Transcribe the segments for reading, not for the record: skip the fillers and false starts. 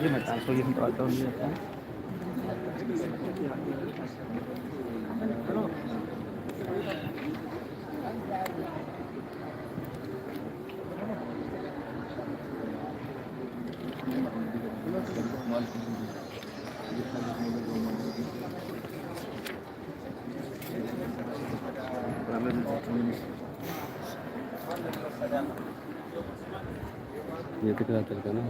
ይመጣል ሰው እየተንጠባጠበ ይመጣል። እየተከታተልከ ነው።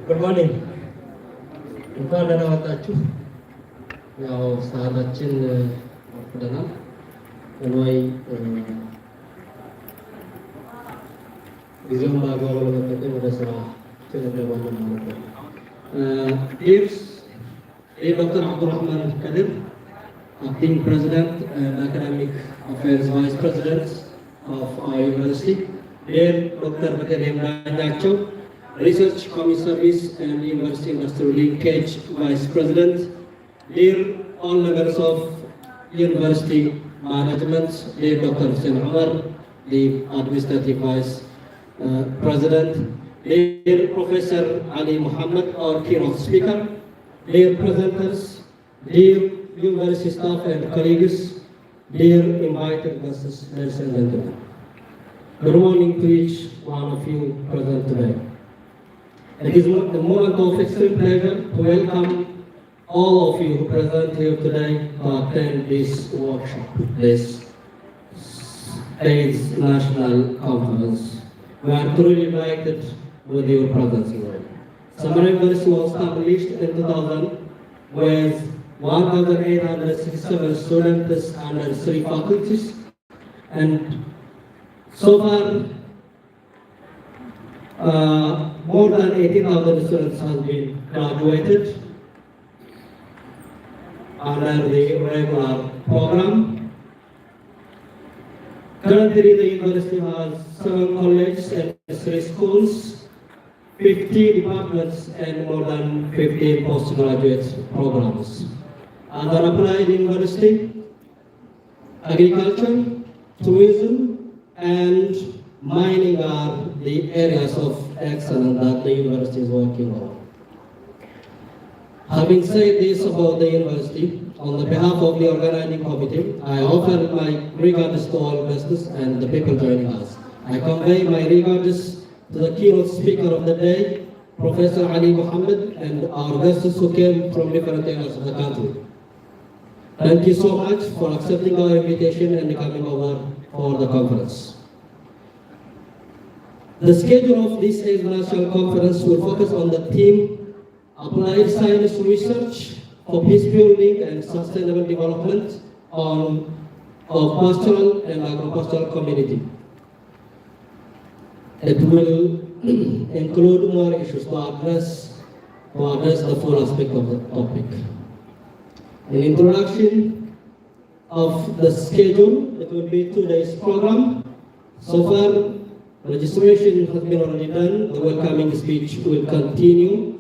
ጉድ ሞርኒንግ እንኳን ደህና መጣችሁ። ያው ሰዓታችን አርፍደናል። እንወይ ጊዜውን በአግባቡ ለመጠቀም ወደ ስራ እንገባለን ማለት ነው። ዲርስ Dr. Abdurrahman Kadir, Acting President and Academic Affairs Vice President of our university. Dear Dr. Bakhtiar Nacho, Research Community Service and University Industrial Linkage Vice President, dear all members of University Management, dear Dr. Hussein Umar, the Administrative Vice President, dear Professor Ali Muhammad, our keynote speaker, dear presenters, dear university staff and colleagues, dear invited guests, ladies and gentlemen. Good morning to each one of you present today. It is a moment of extreme pleasure to welcome all of you who present here today to attend this workshop, this AIDS National Conference. We are truly delighted with your presence here. Samara University was established in 2000 with 1,867 students under 3 faculties, and so far more than 18,000 students have been graduated under the regular program. Currently, the university has 7 colleges and 3 schools, 50 departments, and more than 15 postgraduate programs. Other applied university, agriculture, tourism, and mining are the areas of excellence that the university is working on. Having said this about the university, on the behalf of the organizing committee, I offer my regards to all guests and the people joining us. I convey my regards to the keynote speaker of the day, Professor Ali Muhammad, and our guests who came from different areas of the country. Thank you so much for accepting our invitation and coming over for the conference. The schedule of this national conference will focus on the theme Applied Science Research for Peace Building and Sustainable Development of Pastoral and Agro-Pastoral Community. It will include more issues to address the full aspect of the topic. In introduction of the schedule, it will be 2 days program. So far, registration has been already done. The welcoming speech will continue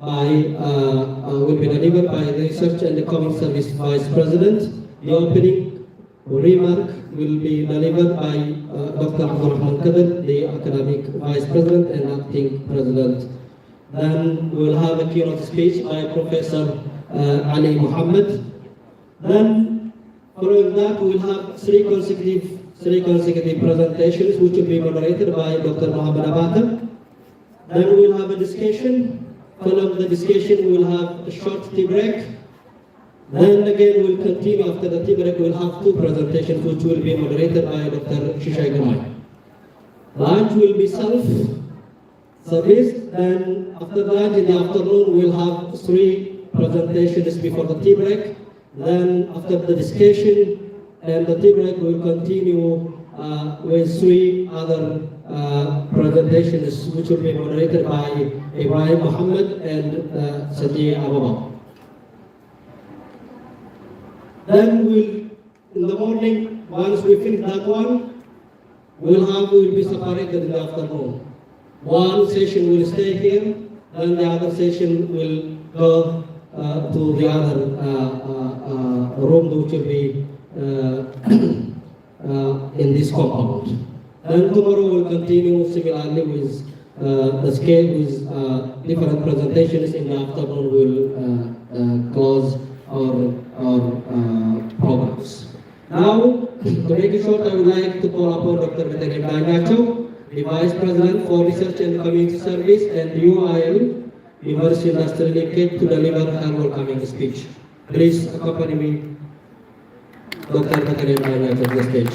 will be delivered by the Research and the Community Service Vice President. The opening remark will be delivered by Dr. Abdurrahman Kadir, the Academic Vice President and Acting President. Then we will have a keynote speech by Professor Ali Muhammad. Then following that, we will have three consecutive presentations which will be moderated by Dr. Muhammad Abata. Then we will have a discussion. Following the discussion, we will have a short tea break. Then again, we will continue after the tea break. We will have 2 presentations which will be moderated by Dr. Shishay Gamay. Lunch will be self-service. Then after lunch in the afternoon, we will have 3 presentations before the tea break. Then after the discussion and the tea break, we will continue with 3 other presentations which will be moderated by Ibrahim Muhammad and Sadi Ababa. Then in the morning, once we finish that one, we'll be separated in the afternoon. One session will stay here, then the other session will go to the other room, which will be in this compound. Then tomorrow we'll continue similarly with the scale with different presentations. In the afternoon we'll close our programs. Now, to make it short, I would like to call upon Dr. Veteran Banyacho, the Vice President for Research and Community Service and UIL, University Industrial Linkage, to deliver her welcoming speech. Please accompany me, Dr. Veteran Banyacho, to the stage.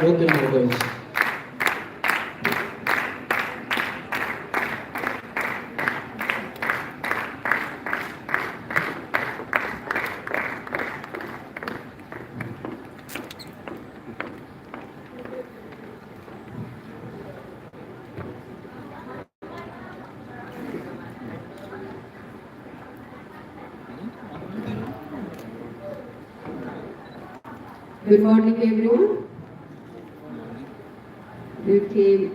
Okay, my boys. Good morning, everyone. Okay,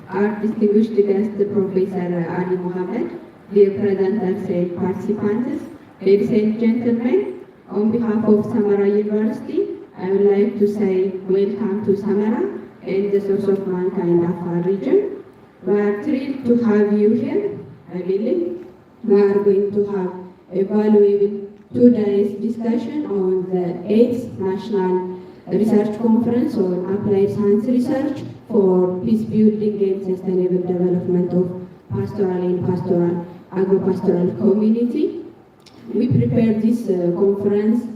our distinguished guest, Professor Ali Mohammed, dear presenters and participants, ladies and gentlemen, on behalf of Samara University, I would like to say welcome to Samara and the source of mankind of our region. We are thrilled to have you here. I believe we are going to have a valuable 2 days discussion on the 8th National Research Conference on Applied Science Research for Peace Building and Sustainable Development of Pastoral and Pastoral Agro-Pastoral Community. We prepared this conference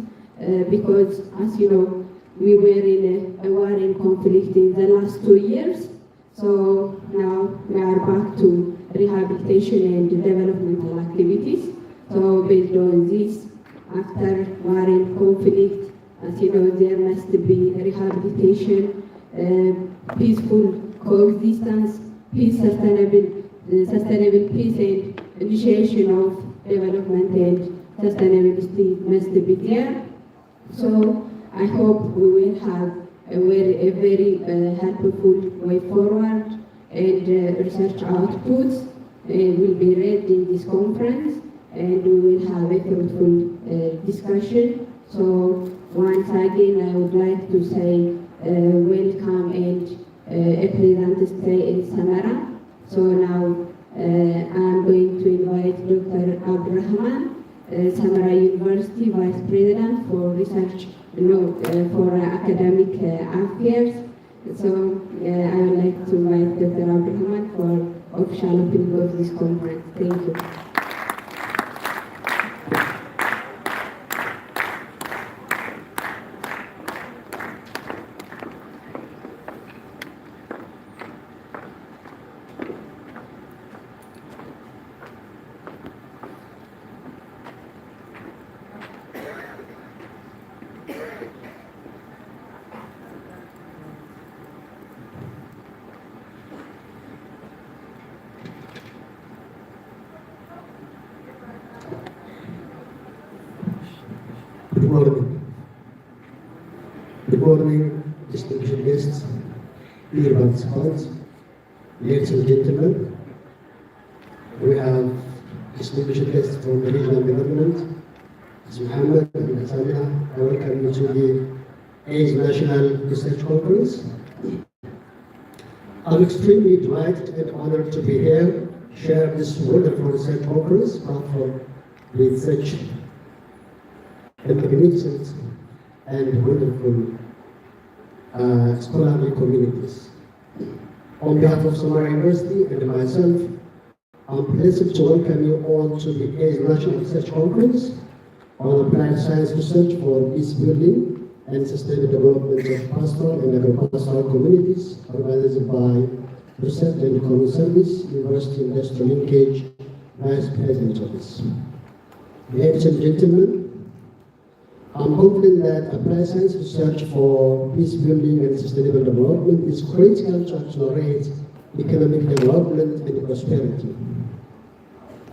because, as you know, we were in a war and conflict in the last 2 years. So now we are back to rehabilitation and developmental activities. So based on this, after war and conflict, as you know, there must be rehabilitation, peaceful coexistence, sustainable peace and initiation of development and sustainability must be there. So I hope we will have a very helpful way forward, and research outputs will be read in this conference, and we will have a fruitful discussion. So once again, I would like to say welcome and a pleasant stay in Samara. So now I'm going to invite Dr. Abdurrahman, Samara University Vice President for Research, for Academic Affairs. So I would like to invite Dr. Abdurrahman for official opening of this conference. Thank you. Good morning, distinguished guests, dear participants, ladies and gentlemen. We have distinguished guests from the regional government, Ms. Muhammad and Samira. I welcome you to the 8th National Research Conference. I'm extremely delighted and honored to be here, share this wonderful research conference platform with such magnificent and wonderful scholarly communities. On behalf of Samara University and myself, I'm pleased to welcome you all to the 8th National Research Conference on Applied Science Research for Peace Building and Sustainable Development of Pastoral and Agro-Pastoral Communities, organized by Research and Community Service, University Industrial Linkage, Vice President Office. Ladies and gentlemen, I'm confident that applied science research for peace building and sustainable development is critical to accelerate economic development, and prosperity.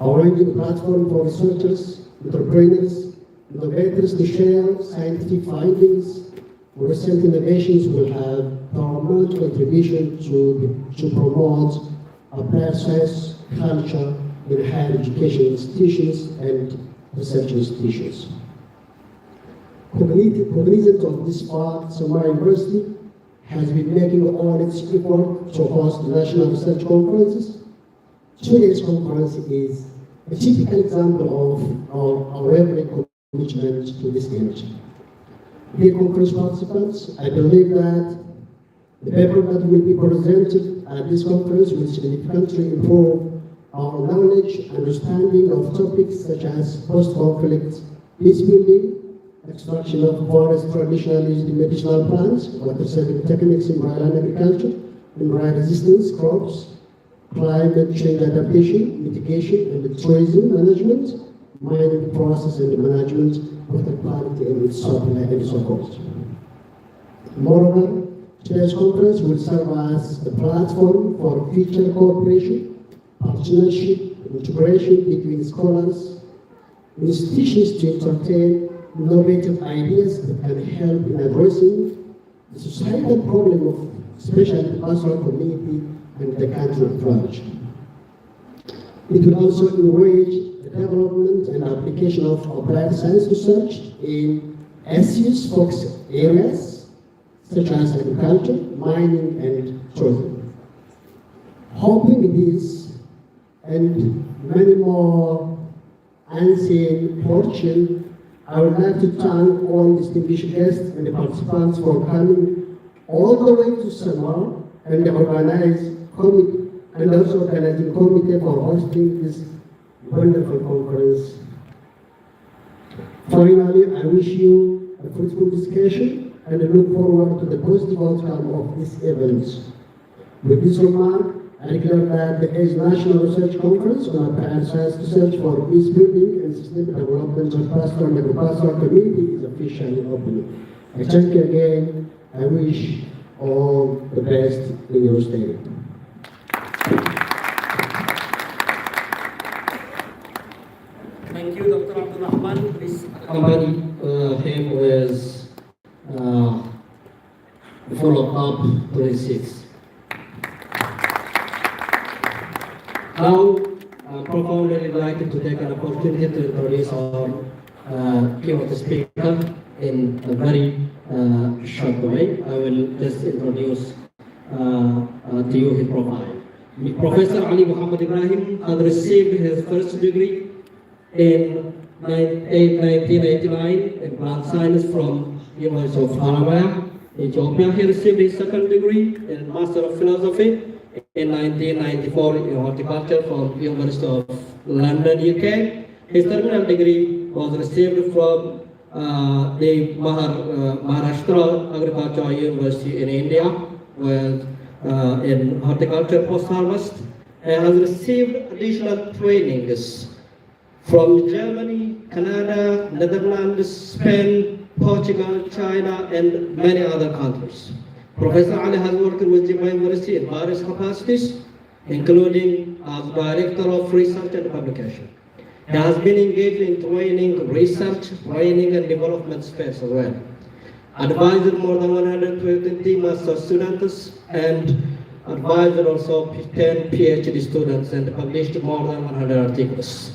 Arranging a platform for researchers, entrepreneurs, innovators to share scientific findings. Recent innovations will have paramount contribution to promote applied science culture in higher education institutions and research institutions. Cognizant of this fact, Samara University has been making all its effort to host national research conferences. Today's conference is a typical example of our unwavering commitment to this end. Dear conference participants, I believe that the paper that will be presented at this conference will significantly improve our knowledge, understanding of topics such as post-conflict peace building, extraction of forest traditionally used medicinal plants, water-saving techniques in marine agriculture, and dry resistance crops, climate change adaptation, mitigation, and tourism management, mining process and management, water quality and supply and so forth. Moreover, today's conference will serve as a platform for future cooperation, partnership, integration between scholars, institutions to entertain innovative ideas that can help in addressing the societal problem of especially the pastoral community and the country at large. It will also encourage the development and application of applied science research in SU's focus areas such as agriculture, mining, and tourism. Hoping this and many more unseen fortune, I would like to thank all distinguished guests and the participants for coming all the way to Samara and the organizing committee for hosting this wonderful conference. Finally, I wish you a fruitful discussion and I look forward to the positive outcome of this event. With this remark, I declare that the AIDS National Research Conference on Applied Science Research for Peace Building and Sustainable Development of Pastoral and Agricultural Community is officially open. I thank you again. I wish all the best in your stay. Thank you, Dr. Abdul Rahman. Please accompany him with follow-up 26. Now, I'm profoundly delighted to take an opportunity to introduce our keynote speaker in a very short way. I will just introduce to you his profile. Professor Ali Muhammad Ibrahim has received his first degree in 1989 in plant science from University of Haramaia, Ethiopia. He received his second degree in Master of Philosophy in 1994 in horticulture from University of London, UK. His terminal degree was received from the Maharashtra Agricultural University in India, with in horticulture post-harvest. He has received additional trainings from Germany, Canada, Netherlands, Spain, Portugal, China, and many other countries. Professor Ali has worked with Jimma University in various capacities, including as Director of Research and Publication. He has been engaged in training, research, training, and development space as well. Advised more than 120 master students and advised also 10 PhD students and published more than 100 articles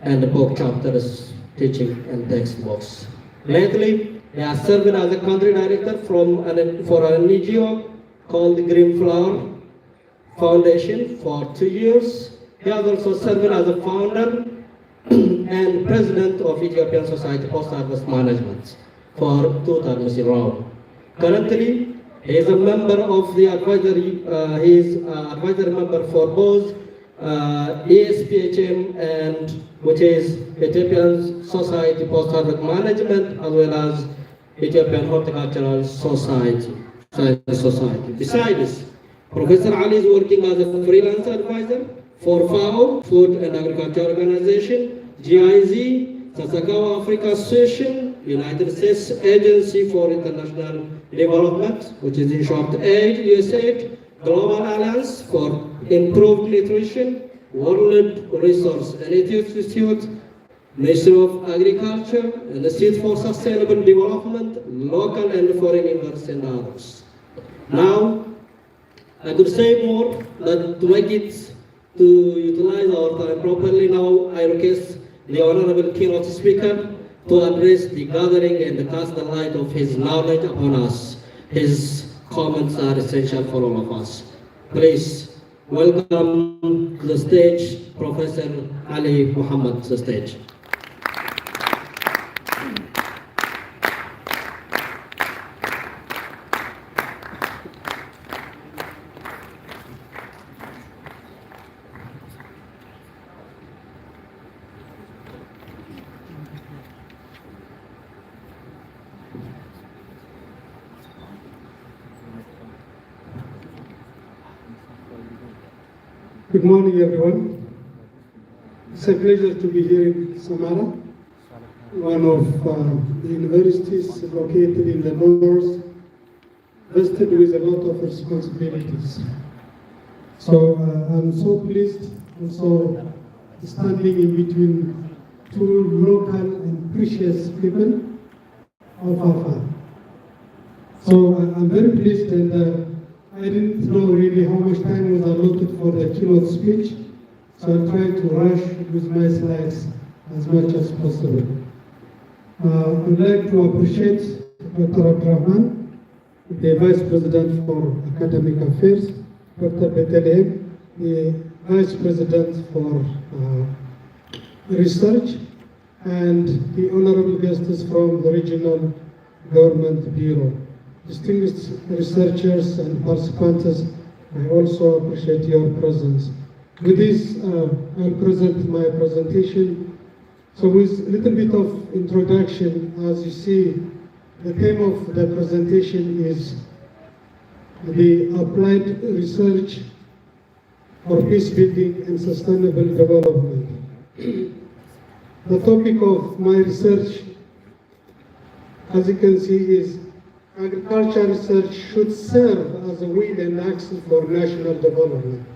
and book chapters, teaching and textbooks. Lately, he has served as a country director for an NGO called the Green Flower Foundation for 2 years. He has also served as a founder and president of Ethiopian Society Post-Harvest Management for 2 terms in a row. Currently, he is a member of the advisory, advisory member for both ESPHM and which is Ethiopian Society Post-Harvest Management, as well as Ethiopian Horticultural Society. Besides, Professor Ali is working as a freelance advisor for FAO, Food and Agriculture Organization, GIZ, Sasakawa Africa Association, United States Agency for International Development, which is in short AID, USAID, Global Alliance for Improved Nutrition, World Resource Institute, Ministry of Agriculture, Institute for Sustainable Development, local and foreign investors and others. Now, I could say more, but to make it to utilize our time properly now, I request the Honorable Keynote Speaker to address the gathering and cast the light of his knowledge upon us. His comments are essential for all of us. Please welcome to the stage Professor Ali Muhammad to the stage. Good morning, everyone. It's a pleasure to be here in Samara, one of the universities located in the north, vested with a lot of responsibilities. So I'm so pleased also standing in between two local and precious people of our farm. So I'm very pleased, and I didn't know really how much time was allotted for the keynote speech, so I tried to rush with my slides as much as possible. I'd like to appreciate Dr. Abdurrahman, the Vice President for Academic Affairs, Dr. Bethlehem, the Vice President for Research, and the honorable guests from the Regional Government Bureau. Distinguished researchers and participants, I also appreciate your presence. With this, I'll present my presentation. So with a little bit of introduction, as you see, the theme of the presentation is the applied research for peace building and sustainable development. The topic of my research, as you can see, is agriculture research should serve as a wheel and axle for national development.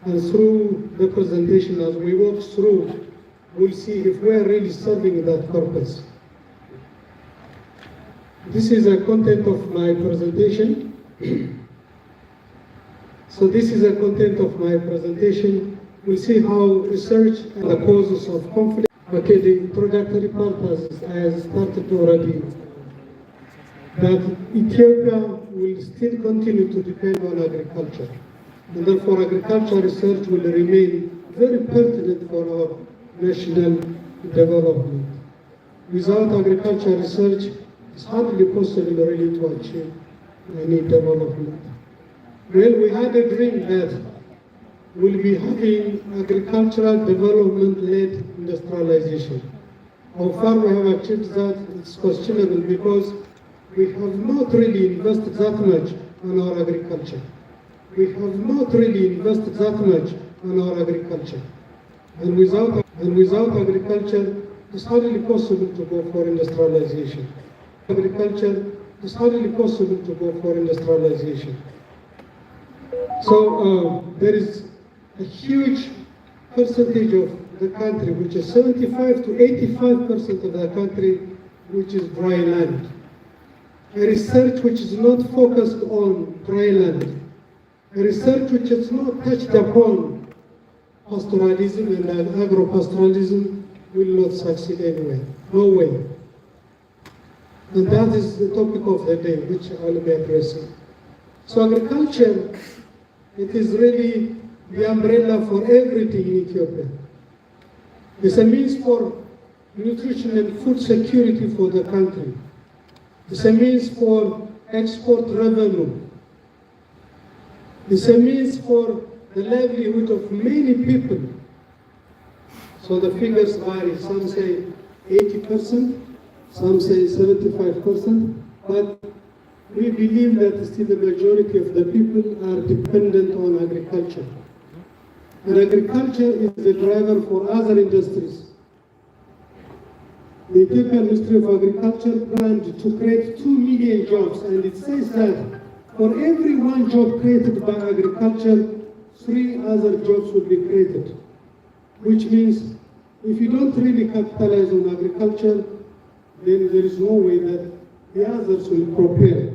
And through the presentation, as we walk through, we'll see if we are really serving that purpose. This is the content of my presentation. So this is the content of my presentation. We'll see how research and the causes of conflict. Okay, the introductory part has started already. That Ethiopia will still continue to depend on agriculture. And therefore agriculture research will remain very pertinent for our national development. Without agriculture research, it's hardly possible really to achieve any development. Well, we had a dream that we'll be having agricultural development-led industrialization. How far we have achieved that, it's questionable because we have not really invested that much on our agriculture. We have not really invested that much on our agriculture. And without agriculture, it's hardly possible to go for industrialization. Agriculture, it's hardly possible to go for industrialization. So there is a huge percentage of the country, which is 75 to 85% of the country, which is dry land. A research which is not focused on dry land, a research which is not touched upon pastoralism and agro-pastoralism will not succeed anywhere, no way. And that is the topic of the day, which I will be addressing. So agriculture, it is really the umbrella for everything in Ethiopia. It's a means for nutrition and food security for the country. It's a means for export revenue. It's a means for the livelihood of many people. So the figures vary. Some say 80%, some say 75%, but we believe that still the majority of the people are dependent on agriculture. And agriculture is the driver for other industries. The Ethiopian Ministry of Agriculture planned to create 2 million jobs, and it says that For every one job created by agriculture, 3 other jobs will be created. Which means if you don't really capitalize on agriculture, then there is no way that the others will prepare.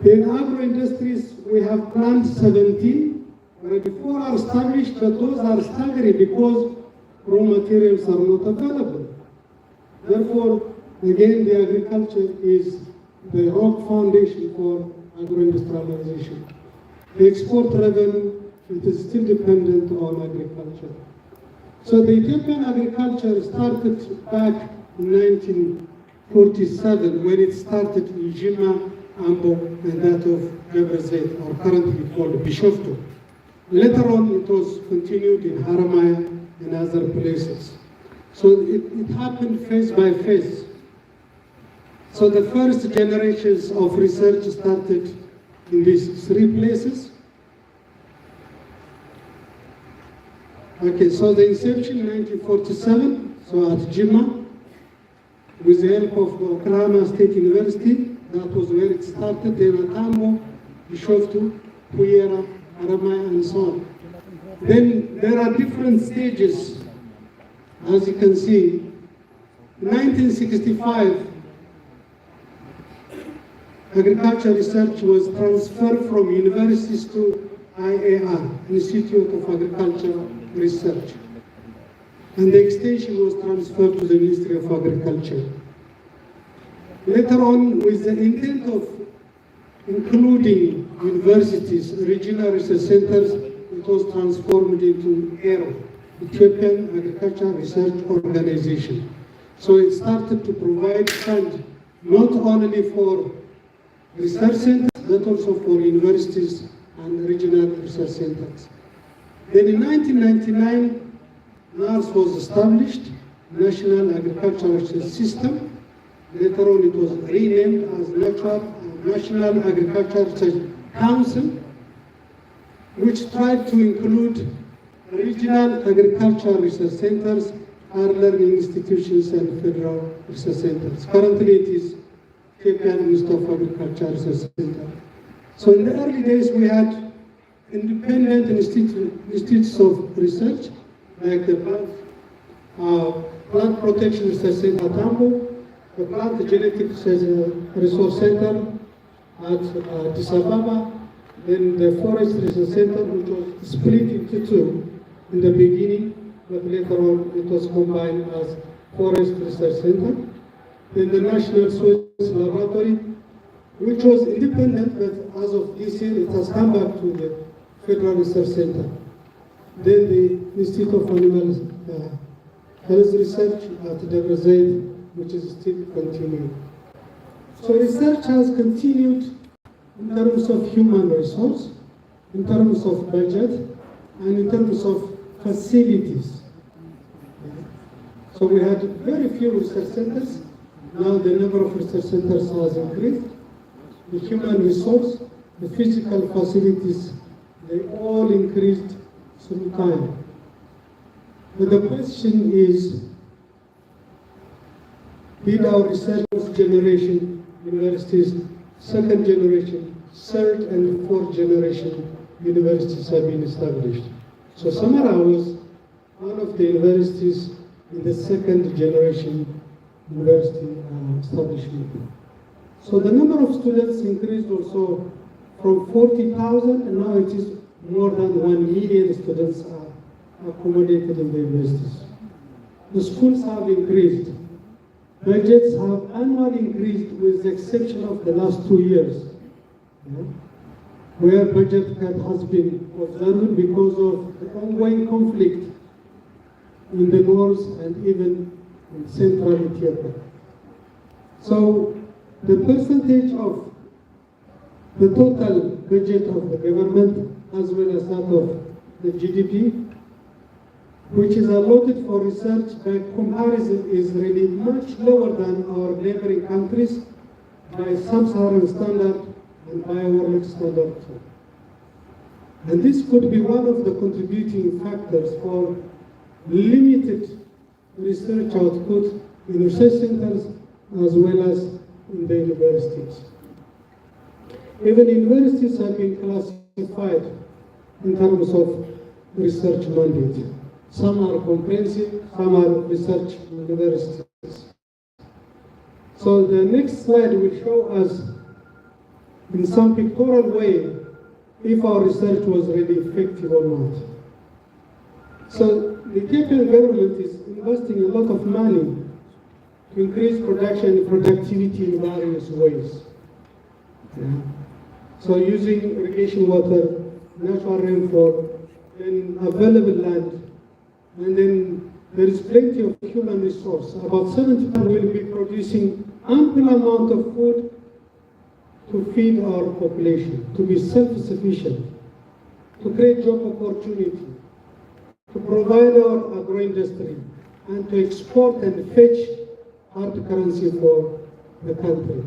In agro-industries, we have plant 17, already 4 are established, but those are staggering because raw materials are not available. Therefore, again, the agriculture is the rock foundation for agro-industrialization. The export revenue, it is still dependent on agriculture. So the Ethiopian agriculture started back in 1947 when it started in Jimma, Ambo, and that of Debre Zeit, or currently called Bishoftu. Later on, it was continued in Haramaya and other places. So it happened phase by phase. So the first generations of research started in these 3 places. Okay, so the inception in 1947, so at Jimma, with the help of Oklahoma State University, that was where it started, then at Ambo, Bishoftu, Puyera, Haramaya, and so on. Then there are different stages, as you can see. In 1965, agriculture research was transferred from universities to IAR, Institute of Agricultural Research. And the extension was transferred to the Ministry of Agriculture. Later on, with the intent of including universities, regional research centers, it was transformed into ERO, Ethiopian Agricultural Research Organization. So it started to provide funds not only for research centers, but also for universities and regional research centers. Then in 1999, NARS was established, National Agricultural Research System. Later on, it was renamed as National Agricultural Research Council, which tried to include regional agricultural research centers, higher learning institutions, and federal research centers. Currently, it is Ethiopian Institute of Agriculture Research Center. So in the early days, we had independent institutes of research, like the Plant Protection Research Center at Ambo, the Plant Genetic Resource Center at Addis Ababa, then the Forest Research Center, which was split into 2 in the beginning, but later on it was combined as Forest Research Center. Then the National Soil Laboratory, which was independent, but as of this year it has come back to the Federal Research Center. Then the Institute of Animal Health Research at Debre Zeit, which is still continuing. So research has continued in terms of human resource, in terms of budget, and in terms of facilities. So we had very few research centers. Now the number of research centers has increased. The human resource, the physical facilities, they all increased through time. But the question is, did our research generation universities, second generation, third and fourth generation universities have been established? So Samara was one of the universities in the second generation university establishment. So the number of students increased also from 40,000, and now it is more than 1 million students are accommodated in the universities. The schools have increased. Budgets have annually increased with the exception of the last 2 years, where budget cut has been observed because of the ongoing conflict in the north and even in central Ethiopia. So the percentage of the total budget of the government as well as that of the GDP, which is allotted for research by comparison, is really much lower than our neighboring countries by sub-Saharan standard and by world standard too. And this could be one of the contributing factors for limited research output in research centers as well as in the universities. Even universities have been classified in terms of research mandate. Some are comprehensive, some are research universities. So the next slide will show us in some pictorial way if our research was really effective or not. So the Ethiopian government is investing a lot of money to increase production and productivity in various ways. So using irrigation water, natural rainfall, and available land, and then there is plenty of human resource. About 70% will be producing ample amount of food to feed our population, to be self-sufficient, to create job opportunity, to provide our agro-industry, and to export and fetch hard currency for the country.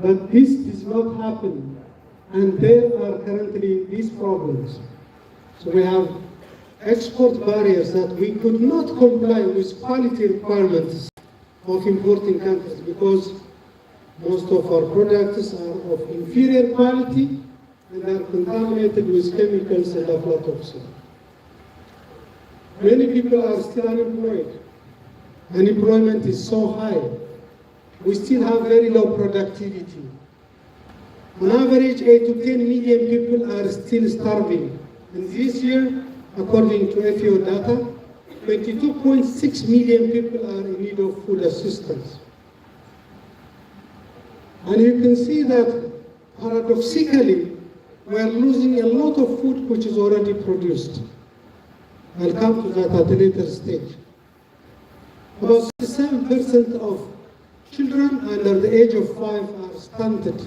But this does not happen, and there are currently these problems. So we have export barriers that we could not comply with quality requirements of importing countries because most of our products are of inferior quality and are contaminated with chemicals and aflatoxin. Many people are still unemployed. Unemployment is so high. We still have very low productivity. On average, 8 to 10 million people are still starving. And this year, according to FAO data, 22.6 million people are in need of food assistance. And you can see that, paradoxically, we are losing a lot of food which is already produced. I'll come to that at a later stage. About 67% of children under the age of 5 are stunted.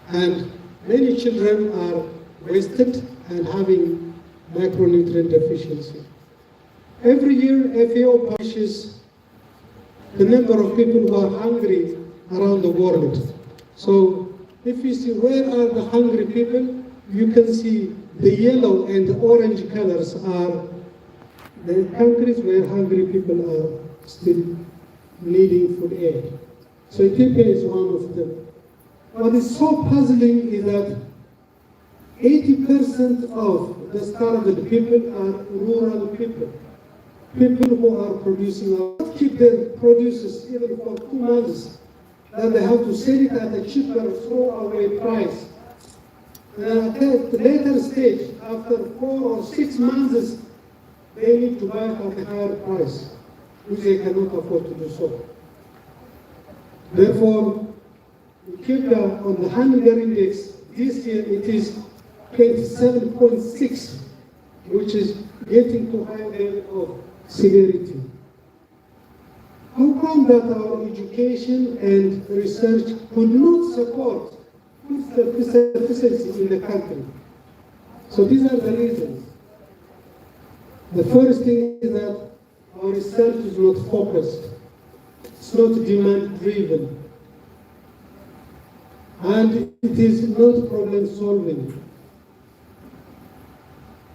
And many children are wasted and having micronutrient deficiency. Every year, FAO publishes the number of people who are hungry around the world. So if you see where are the hungry people, you can see the yellow and the orange colors are the countries where hungry people are still needing food aid. So Ethiopia is one of them. What is so puzzling is that 80% of the starved people are rural people. People who are producing, keep their produces even for 2 months, then they have to sell it at a cheaper throwaway price. And at the later stage, after 4 or 6 months, they need to buy at a higher price, which they cannot afford to do so. Therefore, Ethiopia on the hunger index, this year it is 27.6, which is getting to high level of severity. How come that our education and research could not support food sufficiency in the country? So these are the reasons. The first thing is that our research is not focused. It's not demand-driven. And it is not problem-solving.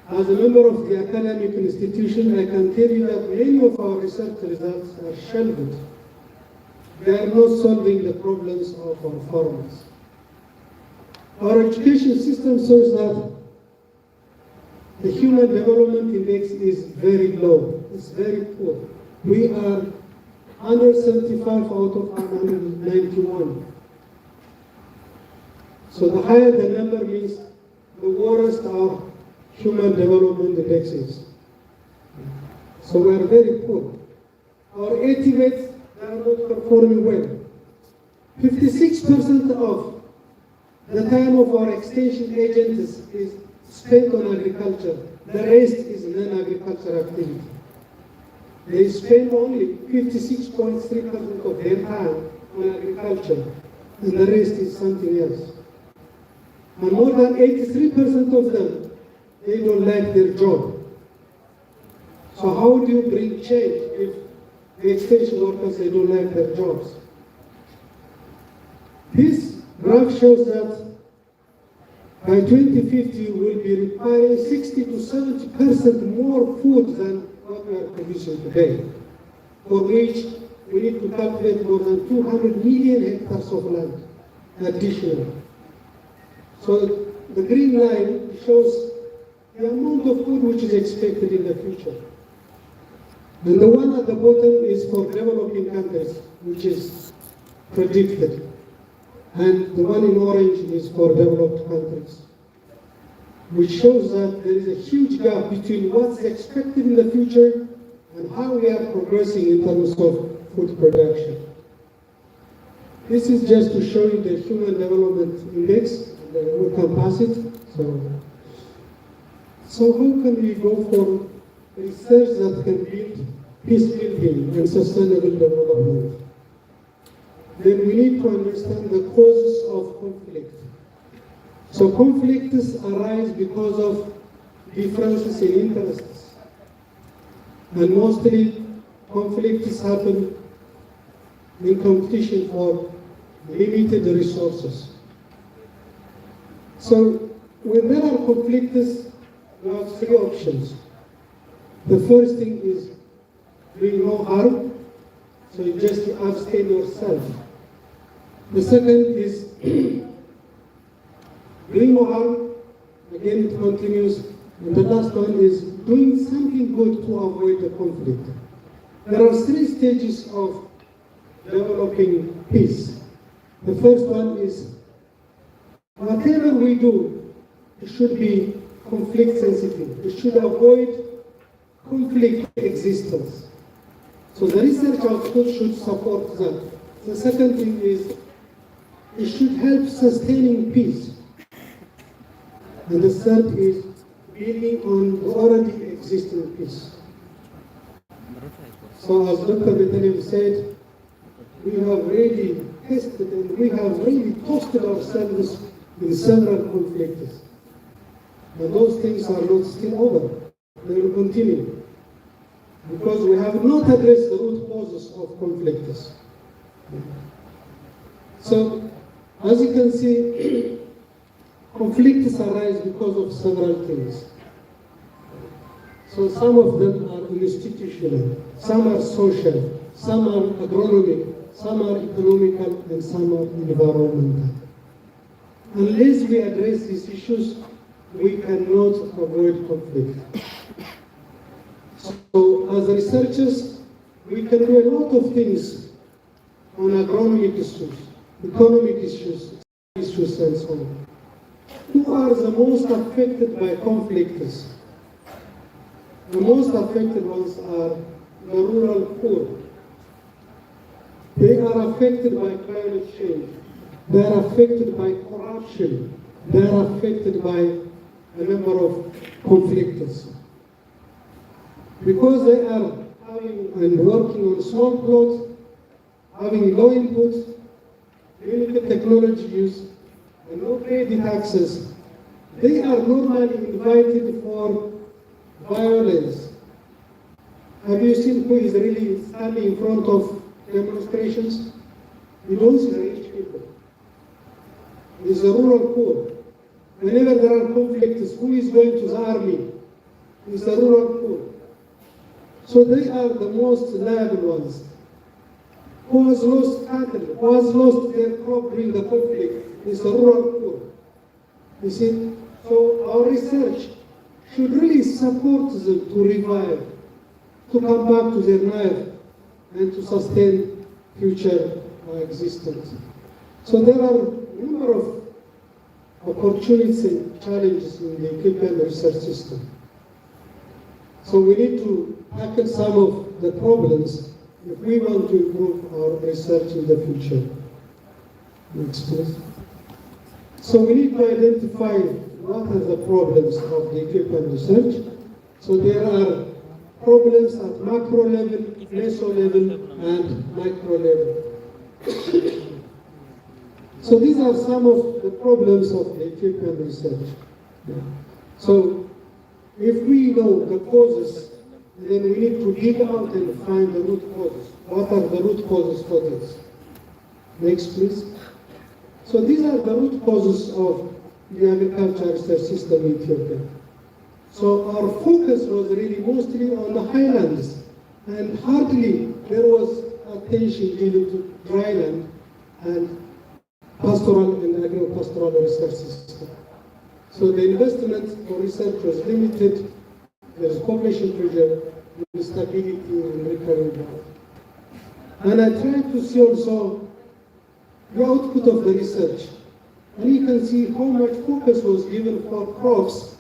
As a member of the academic institution, I can tell you that many of our research results are shelved. They are not solving the problems of our farmers. Our education system shows that the Human Development Index is very low. It's very poor. We are under 75 out of 191. So the higher the number means the worse our Human Development Index is. So we are very poor. Our estimates are not performing well. 56% of the time of our extension agents is spent on agriculture. The rest is non-agricultural activity. They spend only 56.3% of their time on agriculture, and the rest is something else. And more than 83% of them, they don't like their job. So how do you bring change if the extension workers, they don't like their jobs? This graph shows that by 2050, we'll be requiring 60 to 70% more food than what we are producing today, for which we need to cultivate more than 200 million hectares of land. additional. So the green line shows the amount of food which is expected in the future. And the one at the bottom is for developing countries, which is predicted. And the one in orange is for developed countries, which shows that there is a huge gap between what's expected in the future and how we are progressing in terms of food production. This is just to show you the Human Development Index. We can pass it. So how can we go for research that can build peace building and sustainable development? Then we need to understand the causes of conflict. So conflicts arise because of differences in interests. And mostly conflicts happen in competition for limited resources. So when there are conflicts, we have three options. The first thing is doing no harm, so you just abstain yourself. The second is doing no harm, again it continues. And the last one is doing something good to avoid the conflict. There are three stages of developing peace. The first one is whatever we do, it should be conflict sensitive. It should avoid conflict existence. So the research output should support that. The second thing is it should help sustaining peace. And the third is building on the already existing peace. So as Dr. Betalim said, we have really tested and we have really toasted ourselves in several conflicts. But those things are not still over. They will continue. Because we have not addressed the root causes of conflicts. So, as you can see, conflicts arise because of several things. So some of them are institutional, some are social, some are agronomic, some are economical, and some are environmental. Unless we address these issues, we cannot avoid conflict. So as researchers, we can do a lot of things on agronomic issues, economic issues, and so on. Who are the most affected by conflicts? The most affected ones are the rural poor. They are affected by climate change. They are affected by corruption. They are affected by a number of conflicts. Because they are having and working on small plots, having low input, limited technology use, and no credit access, they are normally invited for violence. Have you seen who is really standing in front of demonstrations? You don't see the rich people. It's the rural poor. Whenever there are conflicts, who is going to the army? It's the rural poor. So they are the most liable ones. Who has lost cattle? Who has lost their crop during the conflict? It's the rural poor. You see? So our research should really support them to revive, to come back to their life, and to sustain future existence. So there are a number of opportunities and challenges in the Ethiopian research system. So we need to tackle some of the problems if we want to improve our research in the future. Next, please. So we need to identify what are the problems of the Ethiopian research. So there are problems at macro level, meso level, and micro level. So these are some of the problems of the Ethiopian research. So if we know the causes, then we need to dig out and find the root causes. What are the root causes for this? Next, please. So these are the root causes of the agriculture research system in Ethiopia. So our focus was really mostly on the highlands, and hardly there was attention given to dryland and pastoral and agro-pastoral research system. So the investment for research was limited, there is population pressure, instability in recurring growth. And I tried to see also the output of the research. And you can see how much focus was given for crops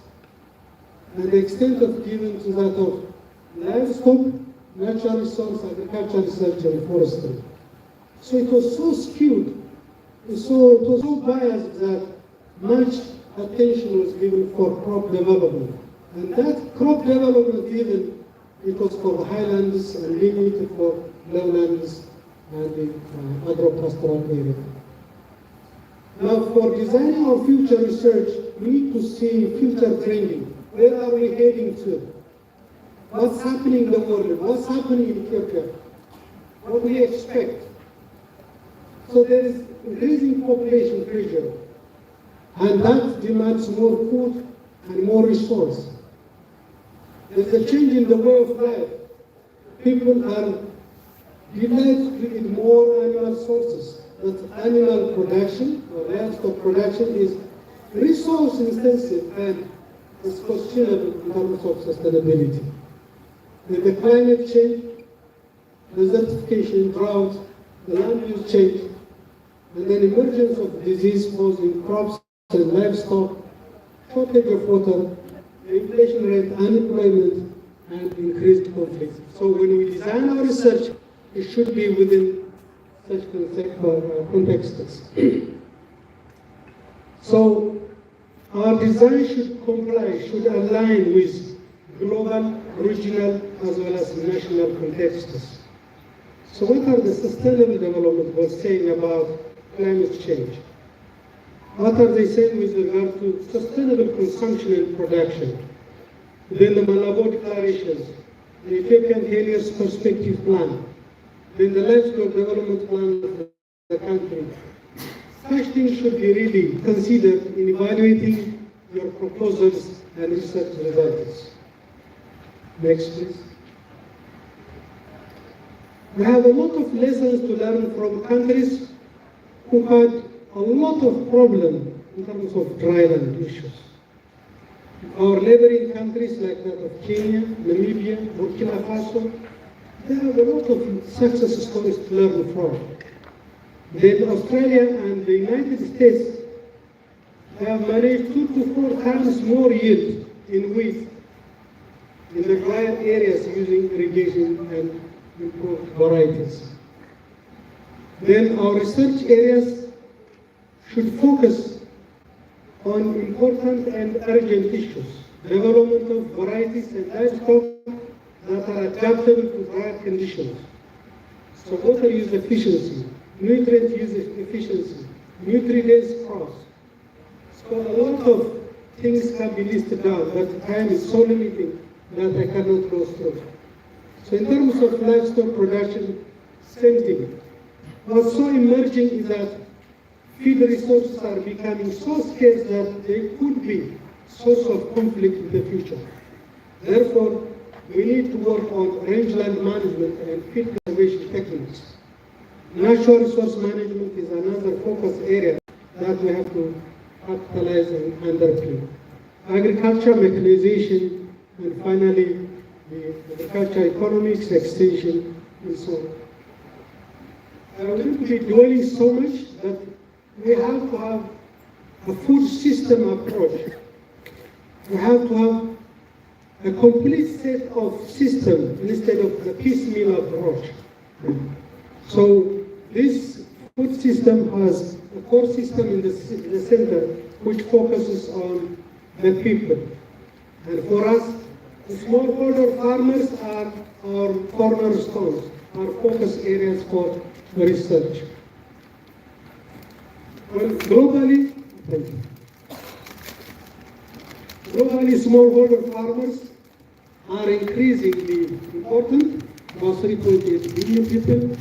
and the extent of given to that of livestock, natural resource, agricultural research, and forestry. So it was so skewed, so it was so biased that much attention was given for crop development. And that crop development given, it was for the highlands and limited for lowlands and the agro-pastoral area. Now, for designing our future research, we need to see future trending. Where are we heading to? What's happening in the world? What's happening in Ethiopia? What do we expect? So there is increasing population pressure, and that demands more food and more resource. There's a change in the way of life. People are delighted with more animal sources. But animal production or livestock production is resource intensive and is questionable in terms of sustainability. With the climate change, desertification, drought, the land use change, and then emergence of disease causing crops and livestock, shortage of water, inflation rate, unemployment, and increased conflict. So when we design our research, it should be within such contexts. So our design should comply, should align with global, regional, as well as national contexts. So what are the sustainable development goals saying about climate change? What are they saying with regard to sustainable consumption and production? Then the Malabo declarations, the Ethiopian 10 years perspective plan, then the livestock development plan of the country. Such things should be really considered in evaluating your proposals and research results. Next, please. We have a lot of lessons to learn from countries who had a lot of problems in terms of dryland issues. Our neighboring countries like that of Kenya, Namibia, Burkina Faso, they have a lot of success stories to learn from. Then Australia and the United States have managed 2 to 4 times more yield in wheat in the drier areas using irrigation and improved varieties. Then our research areas should focus on important and urgent issues, development of varieties and livestock that are adaptable to drier conditions. So water use efficiency, nutrient use efficiency, nutrient-dense crops. So a lot of things can be listed down, but time is so limiting that I cannot go through. So in terms of livestock production, same thing. What's so emerging is that feed resources are becoming so scarce that they could be source of conflict in the future. Therefore, we need to work on rangeland management and feed conservation techniques. Natural resource management is another focus area that we have to capitalize and underpin. Agriculture mechanization, and finally, the agriculture economics extension, and so on. I wouldn't be dwelling so much, but we have to have a food system approach. We have to have a complete set of systems instead of the piecemeal approach. So this food system has a core system in the center which focuses on the people. And for us, the smallholder farmers are our cornerstones, our focus areas for research. Well, globally, smallholder farmers are increasingly important, about 3.8 billion people,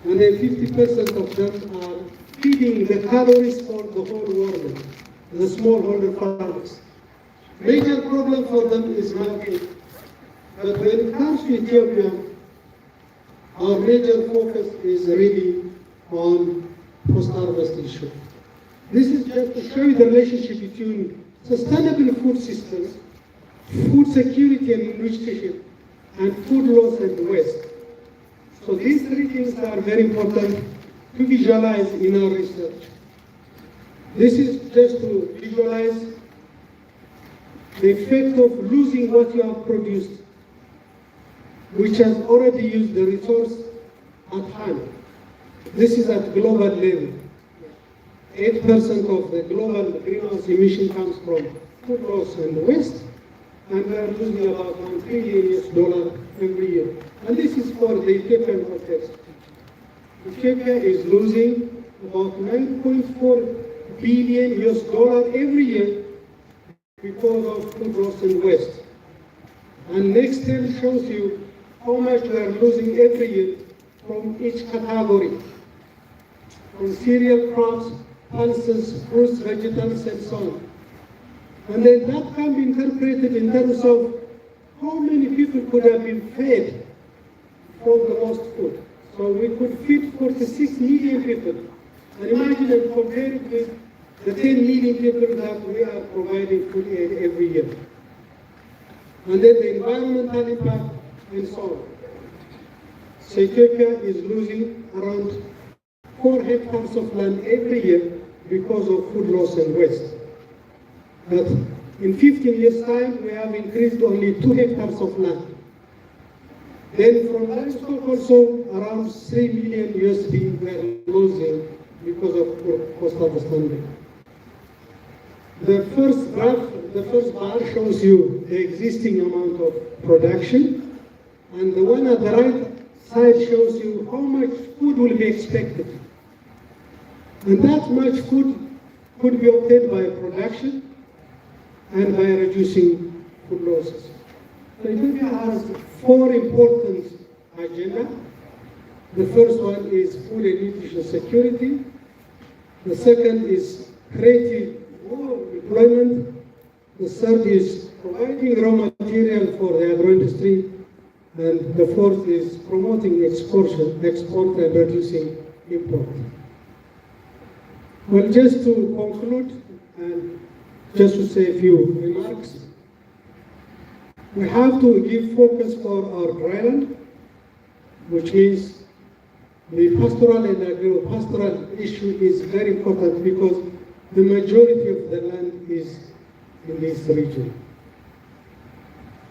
and then 50% of them are feeding the calories for the whole world, the smallholder farmers. Major problem for them is market, but when it comes to Ethiopia, our major focus is really on post-harvest issue. This is just to show you the relationship between sustainable food systems, food security and nutrition, and food loss and waste. So these three things are very important to visualize in our research. This is just to visualize the effect of losing what you have produced, which has already used the resource at hand. This is at global level. 8% of the global greenhouse emission comes from food loss and waste, and we are losing about $1 trillion every year. And this is for the Ethiopian context. Ethiopia is losing about $9.4 billion every year because of food loss and waste. And next slide shows you how much we are losing every year from each category, from cereal crops, pulses, fruits, vegetables, and so on. And then that can be interpreted in terms of how many people could have been fed from the lost food. So we could feed 46 million people. And imagine and compare it with the 10 million people that we are providing food aid every year. And then the environmental impact and so on. So Ethiopia is losing around 4 hectares of land every year because of food loss and waste. But in 15 years' time, we have increased only 2 hectares of land. Then from livestock also, around 3 million USD we are losing because of post-harvest handling. The first graph, the first bar shows you the existing amount of production, and the one at the right side shows you how much food will be expected. And that much food could be obtained by production and by reducing food losses. So Ethiopia has 4 important agendas. The first one is food and nutrition security. The second is creating more employment. The third is providing raw material for the agro-industry. And the fourth is promoting export and reducing import. Well, just to conclude and just to say a few remarks, we have to give focus for our dryland, which means the pastoral and agro-pastoral issue is very important because the majority of the land is in this region.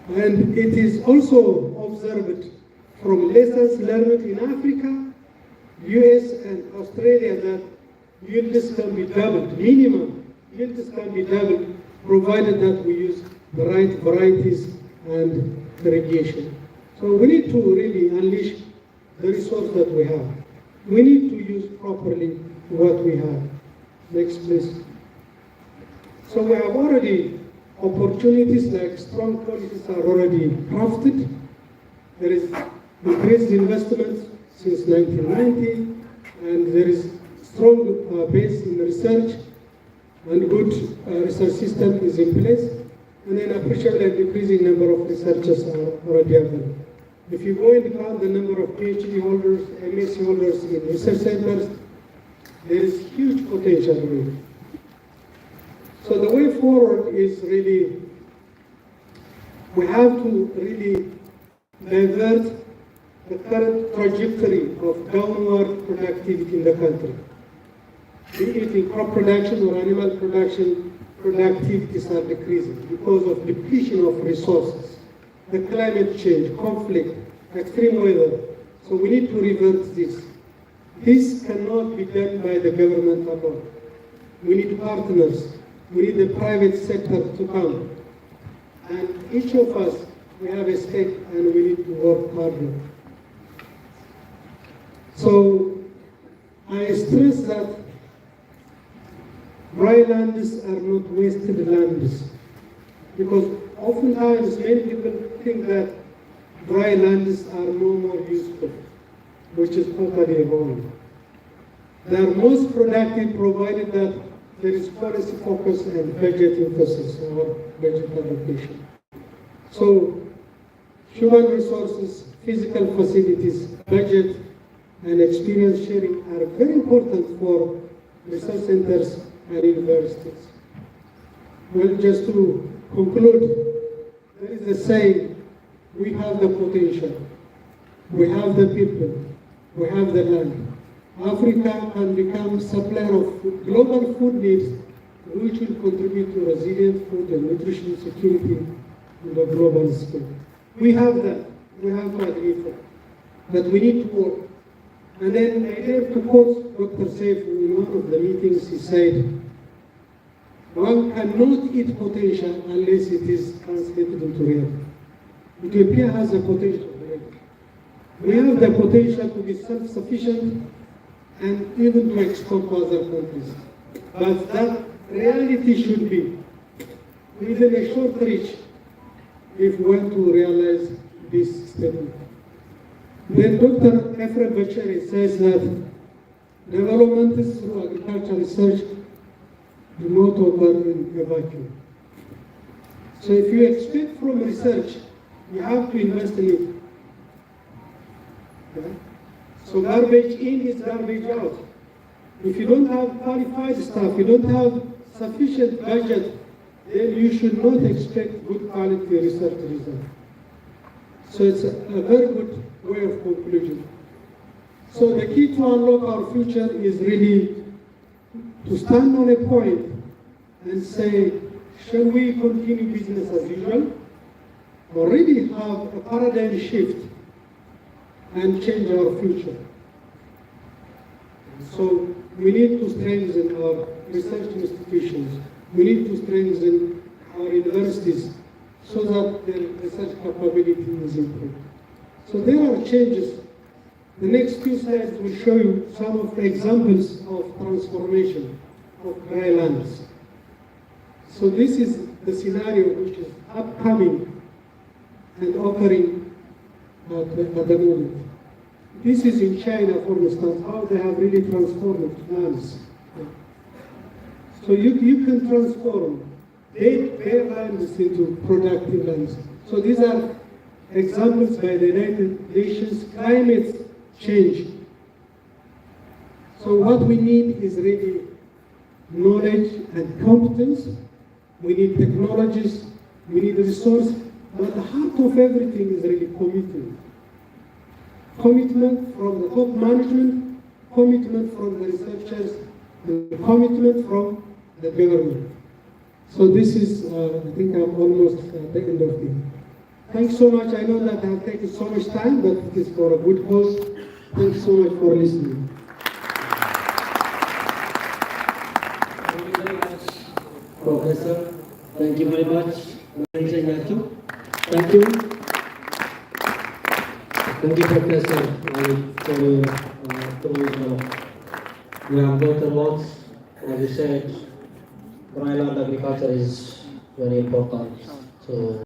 And it is also observed from lessons learned in Africa, US and Australia that yields can be doubled, minimum yields can be doubled, provided that we use the right varieties and irrigation. So we need to really unleash the resource that we have. We need to use properly what we have. Next, please. So we have already opportunities like strong policies are already crafted. There is increased investment since 1990, and there is strong base in research, and good research system is in place, and then appreciable and decreasing number of researchers are already available. If you go and count the number of PhD holders, MSc holders in research centers, there is huge potential really. So the way forward is really, we have to really divert the current trajectory of downward productivity in the country. Be it in crop production or animal production, productivities are decreasing because of depletion of resources, the climate change, conflict, extreme weather. So we need to revert this. This cannot be done by the government alone. We need partners. We need the private sector to come. And each of us, we have a stake and we need to work harder. So I stress that dry lands are not wasted lands, because oftentimes many people think that dry lands are no more useful, which is totally wrong. They are most productive provided that there is policy focus and budget emphasis or budget allocation. So human resources, physical facilities, budget, and experience sharing are very important for research centers and universities. Well, just to conclude, there is a saying, we have the potential, we have the people, we have the land. Africa can become supplier of global food needs, which will contribute to resilient food and nutrition security on the global scale. We have that, we have to agree for it. But we need to work. And then I dare to quote Dr. Saif in one of the meetings. He said, one cannot eat potential unless it is translated into reality. Ethiopia has the potential. We have the potential to be self-sufficient and even to export to other countries. But that reality should be within a short reach if we want to realize this statement. Then Dr. Efrem Bacheri says that development through agricultural research do not occur in a vacuum. So if you expect from research, you have to invest in it. Okay? So garbage in is garbage out. If you don't have qualified staff, you don't have sufficient budget, then you should not expect good quality research results. So it's a very good way of conclusion. So the key to unlock our future is really to stand on a point and say, shall we continue business as usual, or really have a paradigm shift and change our future? So we need to strengthen our research institutions. We need to strengthen our universities so that their research capability is improved. So there are changes. The next few slides will show you some of the examples of transformation of dry lands. So this is the scenario which is upcoming and occurring at the moment. This is in China, for instance, how they have really transformed lands. So you can transform bare lands into productive lands. So these are examples by the United Nations climate change. So what we need is really knowledge and competence. We need technologies, we need resource, but the heart of everything is really commitment. Commitment from the top management, commitment from the researchers, and commitment from the government. So this is, I think I'm almost at the end of it. Thanks so much. I know that I have taken so much time, but it is for a good cause. Thanks so much for listening. Thank you very much, Professor. Thank you very much. Thank you. Thank you, Professor, we have got a lot. As you said, dry land agriculture is very important. So